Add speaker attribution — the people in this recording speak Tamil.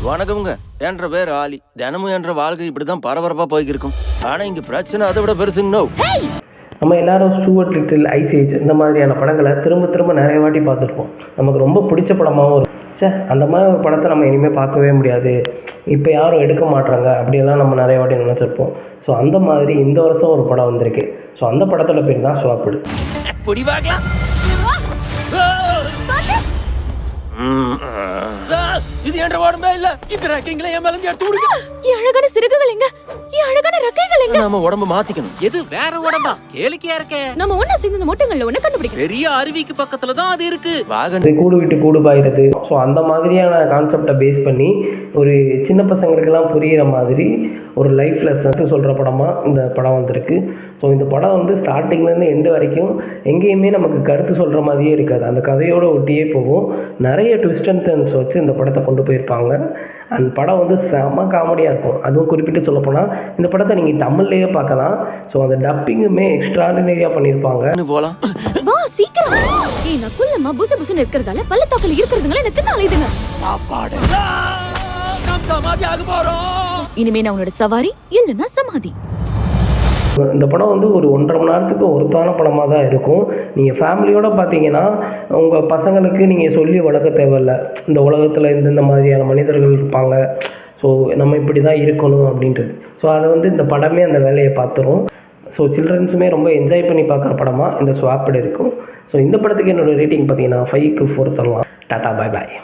Speaker 1: வணக்கமுங்க. என்ற பேர் ஆலி. தினமும் என்ற வாழ்க்கை இப்படிதான் பரபரப்பா போய்க்கிருக்கும். ஆனா இங்க பிரச்சனை அதை விட பெருசுங்க.
Speaker 2: நம்ம எல்லாரும் ஸ்டூவர்ட் லிட்டில், ஐஸ் ஏஜ் இந்த மாதிரியான படங்களை திரும்ப திரும்ப நிறைய வாட்டி பார்த்துருப்போம். நமக்கு ரொம்ப பிடிச்ச படமாகவும் இருக்கும். அந்த மாதிரி ஒரு படத்தை நம்ம இனிமேல் பார்க்கவே முடியாது, இப்போ யாரும் எடுக்க மாட்டாங்க அப்படியெல்லாம் நம்ம நிறைய வாட்டி நினச்சிருப்போம். ஸோ அந்த மாதிரி இந்த வருஷம் ஒரு படம் வந்திருக்கு. ஸோ அந்த படத்தோட பேர் தான் ஸ்வாப்டு.
Speaker 1: இது என்ற உடம்பே இல்ல. இந்த ரெக்கைங்களை என் மேல எடுத்து விடுங்க.
Speaker 3: அழகான சிறகுகள் எங்க? அழகான ரெக்கைகள் எங்க?
Speaker 1: நாம உடம்ப மாத்திக்கணும்.
Speaker 4: எது வேற உடம்பா? கேளிக்கையா இருக்கே.
Speaker 3: நம்ம ஒண்ணா சேர்ந்து இந்த மொட்டைங்கள்ல ஒண்ணு கண்டுபிடிக்கணும்.
Speaker 4: பெரிய அருவிக்கு பக்கத்துல தான் அது இருக்கு.
Speaker 1: வாகன்
Speaker 2: கூடு விட்டு கூடு பாயிறது. ஸோ அந்த மாதிரியான கான்செப்டை பேஸ் பண்ணி ஒரு சின்ன பசங்களுக்கெல்லாம் புரிகிற மாதிரி ஒரு லைஃப் லெசன் சொல்கிற படமாக இந்த படம் வந்திருக்கு. ஸோ இந்த படம் வந்து ஸ்டார்டிங்லேருந்து எண்டு வரைக்கும் எங்கேயுமே நமக்கு கருத்து சொல்கிற மாதிரியே இருக்காது. அந்த கதையோடு ஒட்டியே போகும். நிறைய ட்விஸ்ட் அண்ட் டர்ன்ஸ் வச்சு இந்த படத்தை கொண்டு போயிருப்பாங்க. அண்ட் படம் வந்து செம காமெடியாக இருக்கும். அதுவும் குறிப்பிட்டு சொல்லப்போனால் இந்த படத்தை நீங்கள் தமிழ்லேயே பார்க்கலாம். ஸோ அந்த டப்பிங்குமே எக்ஸ்ட்ராடினரியாக பண்ணியிருப்பாங்க.
Speaker 1: போலாம்.
Speaker 3: வா சீக்கிரம். நான் குள்ளமா புசு புசுன்னு இருக்கிறதால பள்ளத்தாக்குல இருக்கிறதுங்கள என்ன தின்ன அலையுதுங்க.
Speaker 1: சாப்பாடு. நாம் சமாதி ஆக போறோம்.
Speaker 3: இனிமே நான் உன்னோட சவாரி இல்லைன்னா சமாதி.
Speaker 2: இந்த படம் வந்து ஒரு 1.5 மணி நேரத்துக்கு ஒருத்தான படமாக தான் இருக்கும். நீங்கள் ஃபேமிலியோடு பார்த்தீங்கன்னா உங்கள் பசங்களுக்கு நீங்கள் சொல்லி வளர்க்க தேவையில்லை. இந்த உலகத்தில் இந்தந்த மாதிரியான மனிதர்கள் இருப்பாங்க, ஸோ நம்ம இப்படி தான் இருக்கணும் அப்படின்றது. ஸோ அதை வந்து இந்த படமே அந்த வேலையை பார்த்துரும். ஸோ சில்ட்ரன்ஸுமே ரொம்ப என்ஜாய் பண்ணி பார்க்குற படமாக இந்த ஸ்வாப்டு இருக்கும். ஸோ இந்த படத்துக்கு என்னோடய ரேட்டிங் பார்த்தீங்கன்னா 5க்கு 4 தரலாம். டாட்டா, பாய் பாய்.